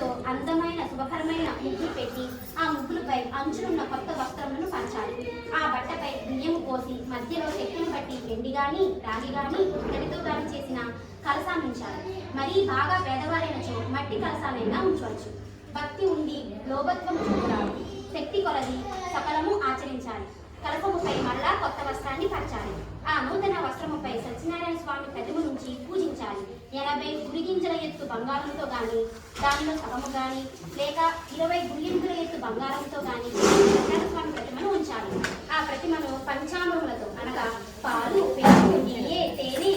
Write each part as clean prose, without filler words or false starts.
దానితో అందమైన శుభకరమైన ముగ్గులు పెట్టి ఆ ముగ్గులపై అంచులున్న కొత్త వస్త్రములను పంచాలి. ఆ బట్టపై బియ్యము పోసి మధ్యలో శక్తిని బట్టి వెండి గాని రాగి గాని ఇత్తడితో గాని చేసిన కలశాన్ని ఉంచాలి. మరీ బాగా పేదవారైనచో మట్టి కలశాలైనా ఉంచవచ్చు. భక్తి ఉండి లోభత్వం చూపురాదు. శక్తి కొలది సకలము ఆచరించాలి. కలపముపై మరలా కొత్త వస్త్రాన్ని పరచాలి. ఆ నూతన వస్త్రముపై సత్యనారాయణ స్వామి ప్రతిమ నుంచి పూజించాలి. 80 గురిగింజల ఎత్తు బంగారంతో గాని, దానిలో సగము గాని, లేక 20 గురిగింజల ఎత్తు బంగారంతో గాని సత్యనారాయణ స్వామి ప్రతిమను ఉంచాలి. ఆ ప్రతిమను పంచామృములతో అనగా పాలు, పెరుగు, నెయ్యి, తేనె,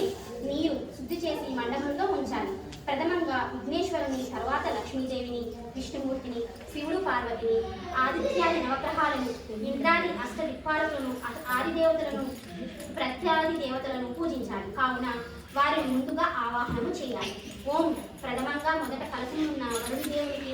నీరు శుద్ధి చేసి మండపంలో ఉంచాలి. ప్రథమంగా విఘ్నేశ్వరుని, తర్వాత లక్ష్మీదేవిని, విష్ణుమూర్తిని, శివుడు పార్వతిని, ఆదిత్యాది నవగ్రహాలను, ఇంద్రాది అష్టదిక్పాలకులను, ఆదిదేవతలను, ప్రత్యాది దేవతలను పూజించాలి. కావున వారిని ముందుగా ఆవాహనము చేయాలి. ఓం ప్రథమంగా మొదట కలసి ఉన్న వరుణ్ దేవునికి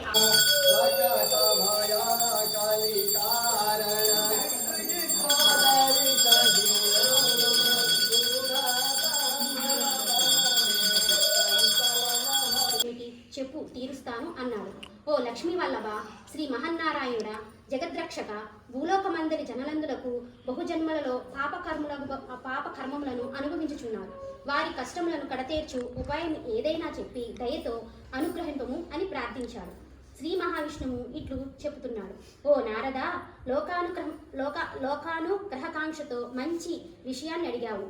చెప్పు తీరుస్తాను అన్నాడు. ఓ లక్ష్మీ వల్లభ, శ్రీ మహన్నారాయణుడ, జగద్రక్షక, భూలోకమందరి జనలందులకు బహుజన్మలలో పాపకర్మములను అనుభవించుచున్నారు. వారి కష్టములను కడతేర్చు ఉపాయం ఏదైనా చెప్పి దయతో అనుగ్రహింపము అని ప్రార్థించాడు. శ్రీ మహావిష్ణువు ఇట్లు చెబుతున్నాడు. ఓ నారద, లోకానుగ్రహకాంక్షతో మంచి విషయాన్ని అడిగావు.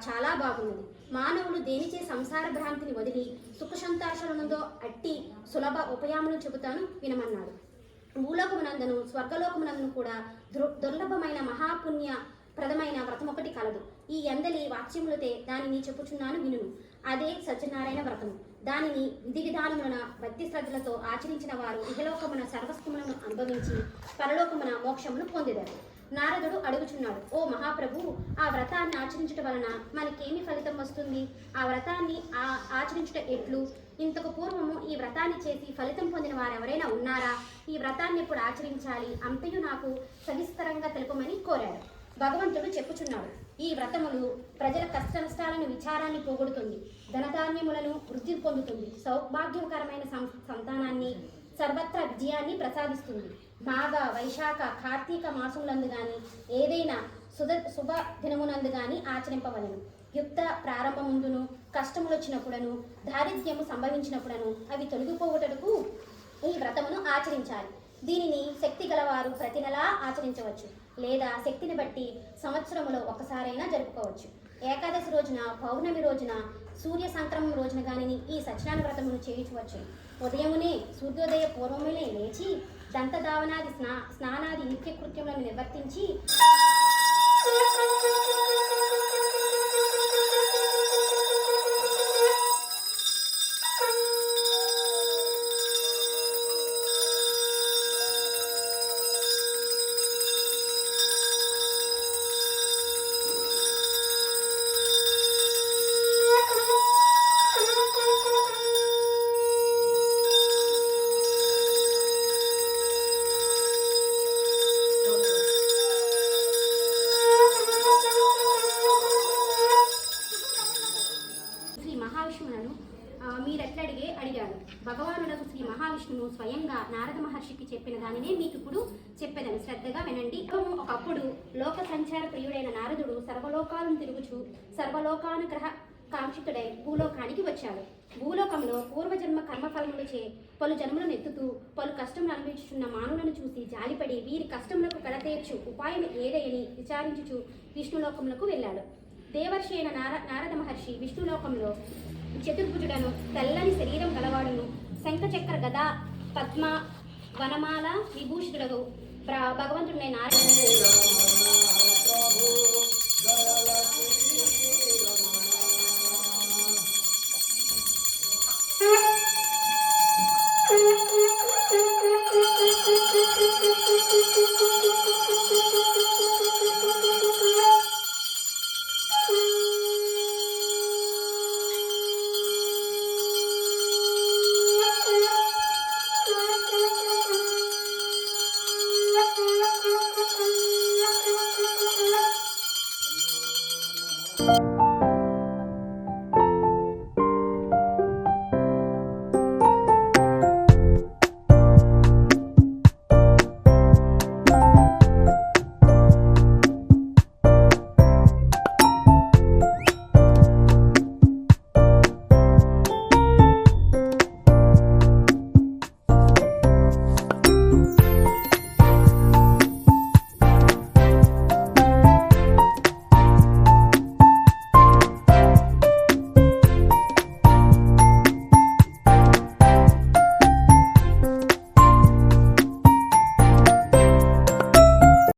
చాలా బాగున్నది. మానవులు దేనిచే సంసార భ్రాంతిని వదిలి సుఖ సంతోషాలనుందో అట్టి సులభ ఉపయాములను చెబుతాను వినమన్నాడు. భూలోకమునందను స్వర్గలోకమునందను కూడా దుర్లభమైన మహాపుణ్య ప్రదమైన వ్రతం ఒకటి కలదు. ఈ ఎందలి వాక్యములతే దానిని చెప్పుచున్నాను వినును. అదే సత్యనారాయణ వ్రతము. దానిని విధి విధానమున భక్తి శ్రద్ధలతో ఆచరించిన వారు ఇహలోకమున సర్వస్వములను అనుభవించి పరలోకమున మోక్షమును పొందెదరు. నారదుడు అడుగుచున్నాడు. ఓ మహాప్రభు, ఆ వ్రతాన్ని ఆచరించుట వలన మనకేమి ఫలితం వస్తుంది? ఆ వ్రతాన్ని ఆచరించుట ఎట్లు? ఇంతకు పూర్వము ఈ వ్రతాన్ని చేసి ఫలితం పొందిన వారెవరైనా ఉన్నారా? ఈ వ్రతాన్ని ఎప్పుడు ఆచరించాలి? అంతయు నాకు సవిస్తరంగా తెలుపమని కోరాడు. భగవంతుడు చెప్పుచున్నాడు. ఈ వ్రతములు ప్రజల కష్ట నష్టాలను విచారాన్ని పోగొడుతుంది, ధనధాన్యములను వృద్ధి పొందుతుంది, సౌభాగ్యకరమైన సంతానాన్ని, సర్వత్ర విజయాన్ని ప్రసాదిస్తుంది. మాఘ, వైశాఖ, కార్తీక మాసములందు గాని ఏదైనా శుభ దినమునందు గాని ఆచరింపవలెను. యుక్త ప్రారంభముందును, కష్టములు వచ్చినప్పుడను, దారిద్ర్యము సంభవించినప్పుడను అవి తొలగిపోవుటకు ఈ వ్రతమును ఆచరించాలి. దీనిని శక్తి గలవారు ప్రతి నెలా ఆచరించవచ్చు, లేదా శక్తిని బట్టి సంవత్సరములో ఒకసారైనా జరుపుకోవచ్చు. ఏకాదశి రోజున, పౌర్ణమి రోజున, సూర్య సంక్రమం రోజున గాని ఈ సత్యనారాయణ వ్రతమును చేయించవచ్చు. ఉదయమునే సూర్యోదయ పూర్వమునే లేచి దంతధావనాది స్నానాది నిత్యకృత్యములను నిర్వర్తించి అడిగాడు. భగవానులకు శ్రీ మహావిష్ణువు స్వయంగా నారద మహర్షికి చెప్పిన దానినే మీకు ఇప్పుడు చెప్పేదని శ్రద్ధగా వినండి. ఒకప్పుడు లోక సంచార ప్రియుడైన నారదుడు సర్వలోకాలను తిరుగుచు సర్వలోకానుగ్రహ కాంక్షితుడై భూలోకానికి వచ్చాడు. భూలోకంలో పూర్వజన్మ కర్మఫలములచే పలు జన్మలను ఎత్తుతూ పలు కష్టములు అనుభవించుచున్న మానవులను చూసి జాలిపడి వీరి కష్టములకు కడతేర్చు ఉపాయం ఏదైని విచారించుచు విష్ణులోకములకు వెళ్ళాడు. దేవర్షి అయిన నారద మహర్షి విష్ణులోకంలో చతుర్భుజుడను, తెల్లని శరీరం గలవాడును, శంఖచక్ర గద పద్మ వనమాల విభూషితుడు భగవంతుడైన నారద